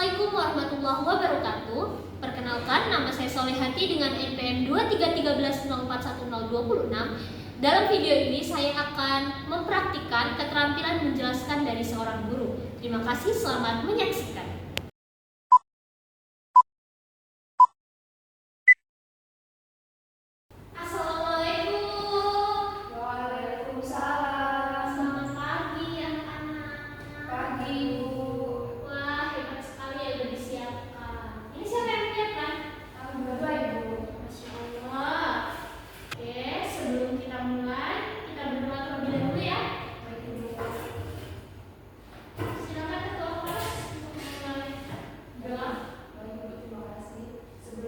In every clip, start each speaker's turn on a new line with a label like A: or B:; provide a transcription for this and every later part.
A: Assalamualaikum warahmatullahi wabarakatuh. Perkenalkan, nama saya Solehati dengan NPM 2313041026. Dalam video ini saya akan mempraktikkan keterampilan menjelaskan dari seorang guru. Terima kasih, selamat menyaksikan.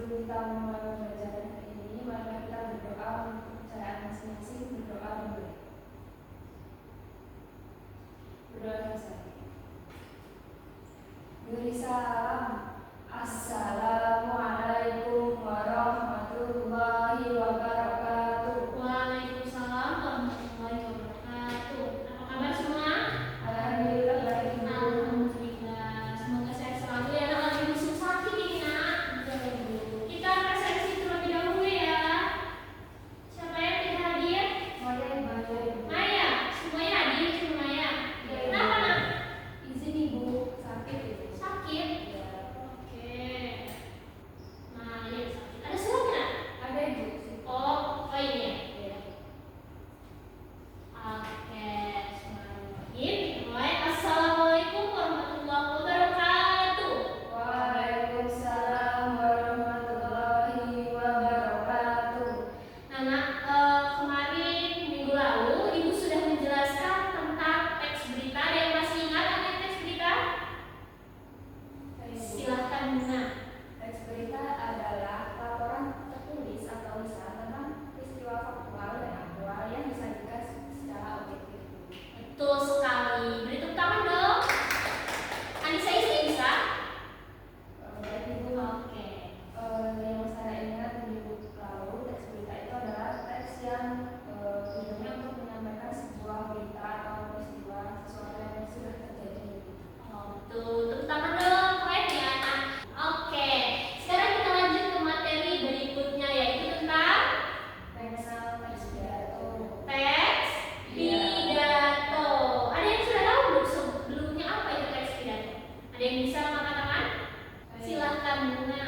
B: Kita mulai pembelajaran ini, mari kita berdoa untuk kepercayaan masing-masing. Berdoa dulu. Berdoa saja. Beri salam. Assalamualaikum warahmatullahi wabarakatuh.
A: Waalaikumsalam warahmatullahi wabarakatuh. Apa kabar semua?
B: Alhamdulillah baik.
A: Alhamdulillah. Semoga sehat selalu ya. Nak lagi musim sakit ini nak. Kita presensi terlebih dahulu ya. Siapa yang tidak hadir? Maya. Semuanya hadir semuanya. Kenapa nak?
B: Izin ibu sakit ibu.
A: Sakit? Oke. Nah, ya sakit. Ada suratnya?
B: Ada ibu.
A: Oh ini ya. Oke, bismillahirrahmanirrahim. Mulai. Assalamualaikum warahmatullahi wabarakatuh.
B: Waalaikumsalam warahmatullahi wabarakatuh.
A: Nah, kemarin minggu lalu Ibu sudah menjelaskan tentang teks berita. Ada yang masih ingat ada teks berita? Silahkan Bunda.
B: Teks berita adalah laporan tertulis atau lisan tentang peristiwa faktual dan aktual yang disajikan secara objektif.
A: Betul sekali. Beri tepuk tangan dong. Anissa Isti bisa?
B: Baik ibu.
A: Oke.
B: Yang saya ingat minggu lalu, teks berita itu adalah teks yang tujuannya untuk menyampaikan sebuah berita atau peristiwa sesuatu yang sudah terjadi.
A: Oh, betul. Tepuk tangan dong. Keren ya. Nah, oke. Sekarang kita lanjut ke materi berikutnya yaitu tentang
B: Teks pidato.
A: teks pidato. Ada yang sudah tahu belum sebelumnya apa itu teks pidato? Ada yang bisa angkat tangan? Silahkan Bunda.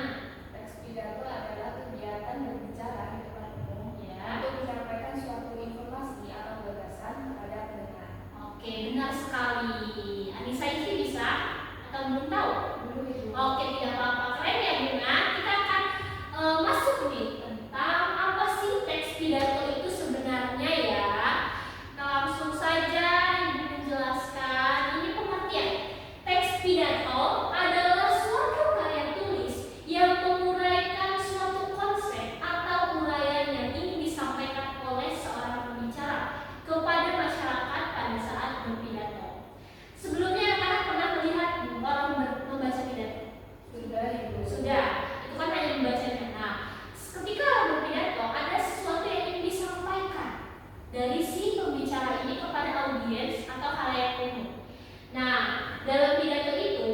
B: Teks pidato adalah kegiatan berbicara di depan umum
A: Ya.
B: untuk menyampaikan suatu informasi atau gagasan kepada pendengar.
A: Oke, benar sekali. Anissa Isti bisa atau belum tahu?
B: Dulu ibu.
A: Oke, tidak apa-apa. Keren ya Bunda. Kita akan masuk nih tentang apa sih teks pidato itu sebenarnya ya. Kita langsung saja Ibu menjelaskan. Ini pengertian. Teks pidato adalah suatu karya tulis yang menguraikan suatu konsep atau uraian yang ingin disampaikan oleh seorang pembicara kepada masyarakat pada saat berpidato. Sebelumnya anak pernah melihat orang membaca pidato?
B: Sudah ibu.
A: Sudah, itu kan hanya membacanya. Nah, ketika orang berpidato ada sesuatu yang ingin disampaikan dari si pembicara ini kepada audiens atau khalayak umum. Nah, dalam pidato itu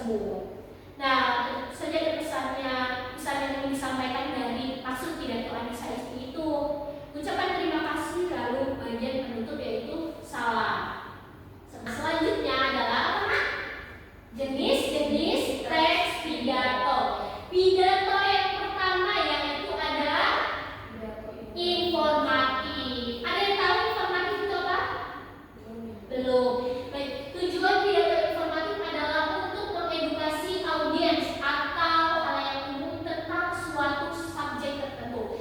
A: tersebut. Nah, tentu saja ada pesan yang ingin disampaikan dari maksud pidato Anissa Isti itu. Ucapan terima kasih lalu bagian penutup yaitu salam. Selanjutnya adalah jenis-jenis teks pidato. Pidato yang pertama yaitu adalah informatif. Ada yang tahu informatif itu apa? Belum. Baik, tujuan pidato informatif adalah untuk mengedukasi audiens atau halayak umum tentang suatu subjek tertentu.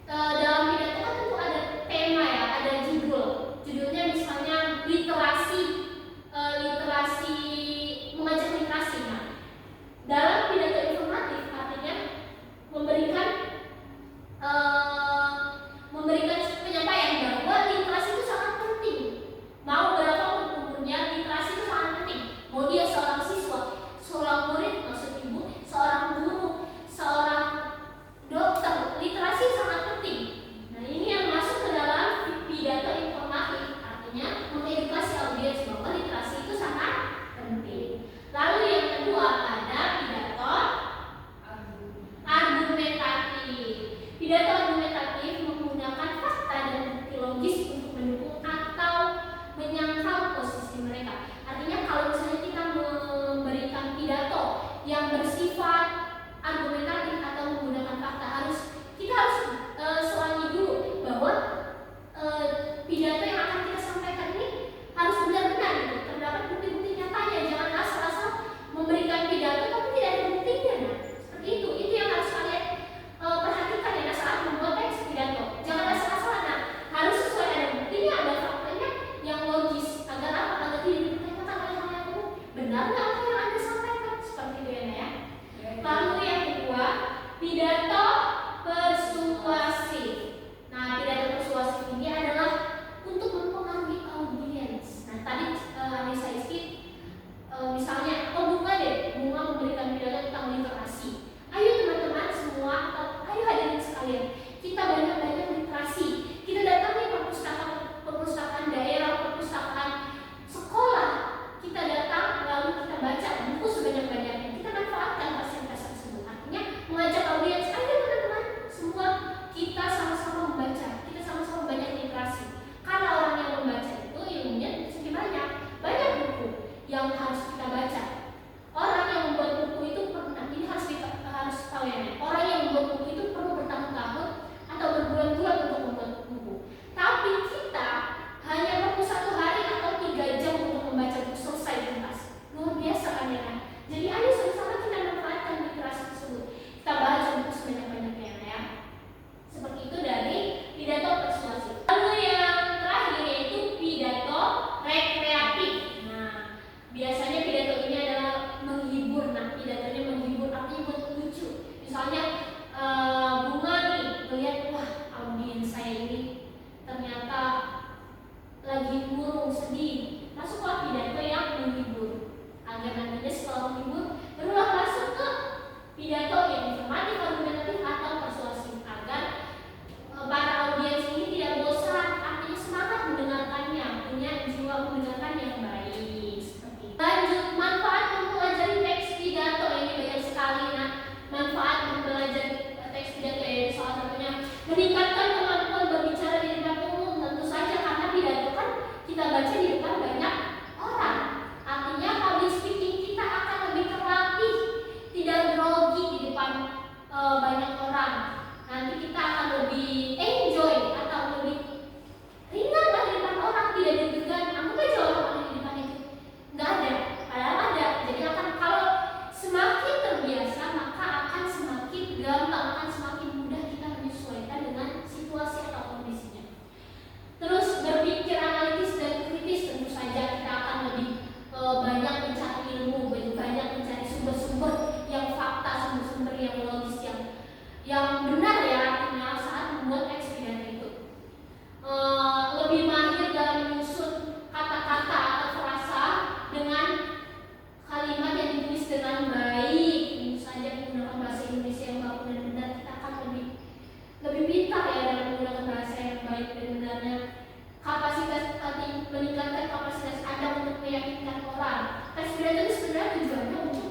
A: Dalam pidato kan tentu ada tema ya, ada judulnya misalnya literasi, mengajak literasi. Nah, dalam pidato informatif artinya memberikan penyampaian bahwa literasi itu sangat penting. Mau berapa umurnya, literasi itu sangat penting. Mau dia seorang siswa, seorang murid, maksud ibu, seorang guru, seorang dokter, literasi sangat penting. Nah, ini yang masuk ke dalam pidato informatif, artinya mengedukasi audiens bahwa literasi itu sangat penting. Lalu yang kedua ada pidato argumentatif. Pidato argumentatif menggunakan fakta dan bukti logis untuk mendukung atau menyangkal posisi mereka. Artinya kalau misalnya kita memberikan pidato yang bersifat argumentatif atau menggunakan fakta, kita harus selami dulu bahwa pidato yang akan kita sampaikan ini harus benar-benar terdapat bukti-bukti nyatanya. Jangan asal-asal memberikan pidato tapi tidak ada buktinya. Nah, seperti itu yang harus kalian perhatikan ya saat membuat teks pidato. Jangan asal-asalan. Nah, harus sesuai, ada buktinya, ada faktanya yang logis agar apa? Agar tidak dipertanyakan oleh halayak umum. Benar nggak apa yang Anda sampaikan? Seperti itu ya. Lalu yang kedua, pidato persuasif. Nah, pidato persuasif ini adalah untuk mempengaruhi audiens. Nah, tadi Anissa Isti misalnya, bunga memberikan pidato tentang literasi. Ayo teman-teman semua, atau ayo hadirin sekalian, kita banyak-banyak literasi. Kita datangi perpustakaan daerah, perpustakaan sekolah. Kita datang lalu kita baca buku sebanyak-banyaknya. Kita manfaatkan fasilitas tersebut. Artinya mengajak audiens, ayo teman-teman semua kita sama-sama membaca. Kita sama-sama banyak literasi. Karena orang yang membaca itu ilmunya sedikit banyak buku yang harus kita baca. Orang yang membuat buku itu ini harus tahu ya. Orang yang membuat buku itu perlu bertahun-tahun atau berbulan-bulan untuk membuat buku. Tapi kita hanya perlu 1 hari atau 3 jam untuk membaca buku selesai tuntas. Luar biasa kan ya? Jadi ayo sama-sama kita manfaatkan literasi tersebut. Kita baca buku sebanyak-banyaknya ya. Seperti itu dari pidato persuasif. Lalu yang terakhir yaitu pidato rekreatif. Nah, biasanya pidato ini adalah menghibur. Nah, pidatonya menghibur, artinya buat lucu. Misalnya bunga nih melihat, wah audiens saya ini ternyata lagi murung, sedih. Masuklah pidato yang menghibur. Agar nantinya setelah menghibur, barulah masuk ke pidato yang informatif, argumentatif atau persuasif, agar para audiens ini tidak bosan, artinya semangat mendengarkannya, punya jiwa mendengarkan yang baik. Seperti itu. Lanjut, manfaat mempelajari teks pidato ini banyak sekali. Nah, manfaat mempelajari teks pidato yaitu salah satunya meningkatkan kemampuan berbicara di depan umum. Tentu saja karena pidato kan kita baca di depan banyak orang. Artinya public speaking kita akan lebih terlatih, tidak grogi di depan banyak orang. Nanti kita akan lebih enjoy atau lebih ringan lah di depan orang, tidak deg-degan. Aku aja orang di depan itu nggak ada, padahal ada. Jadi akan, kalau semakin terbiasa maka akan semakin gampang, akan semakin mudah kita menyesuaikan dengan situasi atau kondisinya. Terus berpikir analitis dan kritis, tentu saja kita akan lebih banyak mencari ilmu, banyak mencari sumber-sumber yang fakta, sumber-sumber yang logis, yang benar ya, artinya saat membuat teks pidato itu. Lebih mahir dalam menyusun kata-kata atau frasa dengan kalimat yang ditulis dengan baik. Tentu saja menggunakan bahasa Indonesia yang baku dan benar, kita akan lebih pintar ya dalam menggunakan bahasa yang baik dan benarnya. Meningkatkan kapasitas Anda untuk meyakinkan orang. Teks pidato itu sebenarnya tujuannya untuk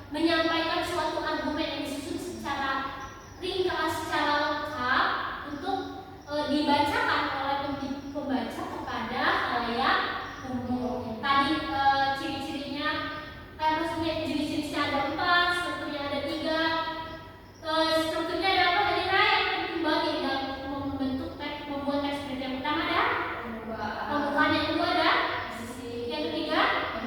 A: menyampaikan suatu argumen yang disusun secara ringkas, secara lengkap untuk dibacakan oleh pembaca kepada khalayak umum. Tadi ciri-cirinya, maksudnya ciri-cirinya ada 4, strukturnya ada 3. Strukturnya ada apa tadi, Ray? Yang penting banget dalam membentuk teks, membuat teks seperti yang pertama ada pembukaan, yang kedua ada yang ketiga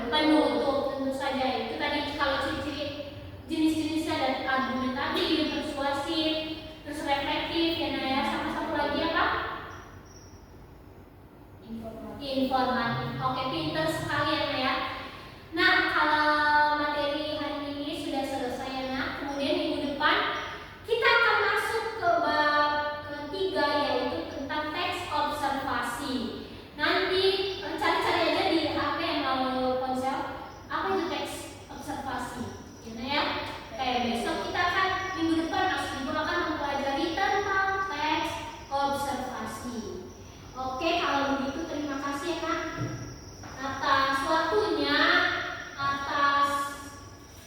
A: penutup. Tentu saja itu tadi kalau ciri-ciri jenis-jenisnya ada argumentatif, persuasif, terus reflektif, ya Naya. Sama satu lagi apa? Informatif. Oke, pinter sekali ya Naya. Nah, kalau materi hari ini sudah selesai ya Nak. Kemudian minggu depan kita akan masuk ke bab ketiga, yaitu tentang teks observasi. Nanti cari-cari aja di HP atau ponsel apa itu teks observasi, ya. Kayak besok kita akan, minggu depan Mas Ibu akan mempelajari tentang teks observasi. Oke, kalau begitu terima kasih ya Kak atas waktunya, atas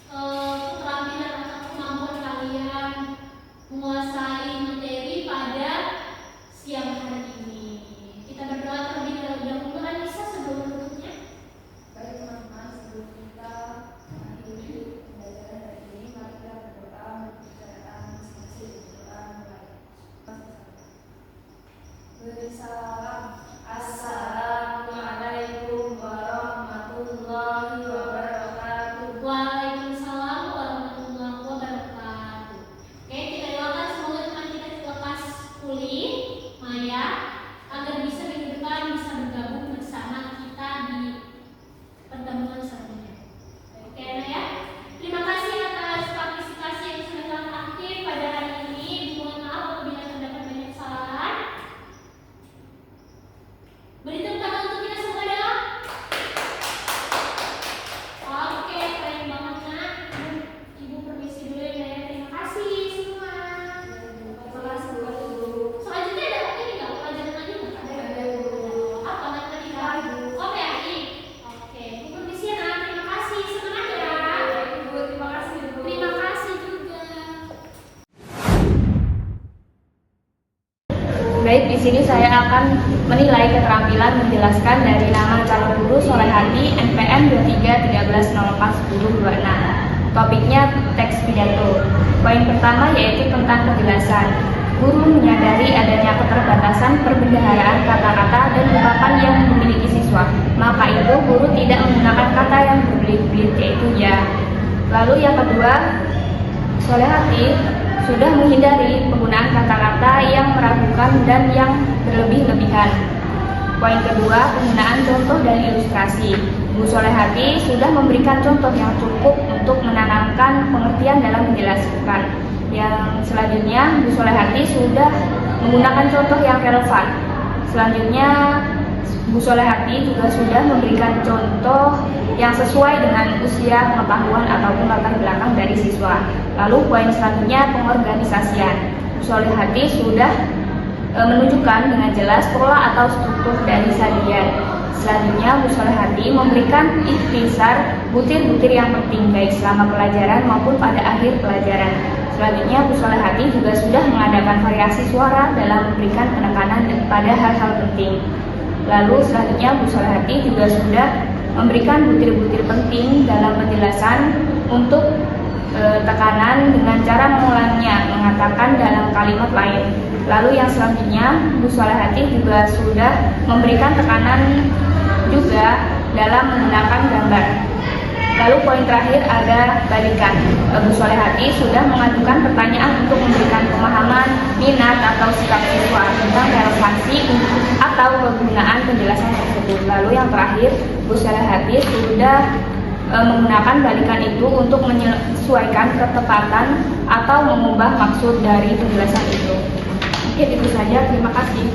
A: keterampilan atau kemampuan kalian menguasai materi pada siang hari ini. Kita berdoa terlebih dahulu, Anissa, sebelum menutupnya.
B: Baik teman-teman, sebelum kita mengakhiri pembelajaran hari ini, mari kita berdoa membicarakan masing-masing berdoa mulai. Bersalam. Assalamualaikum warahmatullahi wabarakatuh.
A: Waalaikumsalam warahmatullahi wabarakatuh. Oke, kita doakan semoga teman kita lekas pulih, Maya, agar bisa minggu depan bisa bergabung bersama kita di pertemuan selanjutnya. Oke, Naya. Terima kasih atas partisipasi yang sudah aktif pada hari ini. Mohon maaf apabila terdapat banyak kesalahan. Beri tepuk tangan untuk kita semua dong. Oke, keren banget Nak. Ibu permisi dulu ya Naya. Terima kasih semua.
B: Terima kasih Guru.
A: Selanjutnya ada ini nggak? Pelajaran lagi nggak?
B: Ada Guru.
A: Apa Nak tadi Kak? Oh, PAI. Oke, ibu permisi ya Nak. Terima kasih. Semangat ya.
B: Ibu, terima kasih Ibu.
A: Terima kasih juga.
B: Baik, di sini saya akan menilai keterampilan menjelaskan dari nama calon guru Solehati NPM 2313041026. Topiknya teks pidato. Poin pertama yaitu tentang penjelasan. Guru menyadari adanya keterbatasan perbendaharaan kata-kata dan ungkapan yang dimiliki siswa. Maka itu guru tidak menggunakan kata yang berbelit-belit, yaitu ya. Lalu yang kedua, Solehati sudah menghindari penggunaan kata-kata yang meragukan dan yang berlebih-lebihan. Poin kedua, penggunaan contoh dan ilustrasi. Bu Solehati sudah memberikan contoh yang cukup untuk menanamkan pengertian dalam menjelaskan. Yang selanjutnya, Bu Solehati sudah menggunakan contoh yang relevan. Selanjutnya, Bu Solehati juga sudah memberikan contoh yang sesuai dengan usia, pengetahuan ataupun latar belakang dari siswa. Lalu poin selanjutnya pengorganisasian. Bu Solehati sudah menunjukkan dengan jelas pola atau struktur dari sajian. Selanjutnya Bu Solehati memberikan ikhtisar butir-butir yang penting baik selama pelajaran maupun pada akhir pelajaran. Selanjutnya Bu Solehati juga sudah mengadakan variasi suara dalam memberikan penekanan pada hal-hal penting. Lalu selanjutnya Bu Solehati juga sudah memberikan butir-butir penting dalam penjelasan untuk tekanan dengan cara mengulangnya, mengatakan dalam kalimat lain. Lalu yang selanjutnya Bu Solehati juga sudah memberikan tekanan juga dalam menggunakan gambar. Lalu poin terakhir ada balikan. Bu Solehati sudah mengajukan pertanyaan untuk memberikan pemahaman, minat atau sikap siswa tentang relevansi atau penggunaan penjelasan tersebut. Lalu yang terakhir, Bu Solehati sudah menggunakan balikan itu untuk menyesuaikan ketepatan atau mengubah maksud dari penjelasan itu. Mungkin itu saja, terima kasih.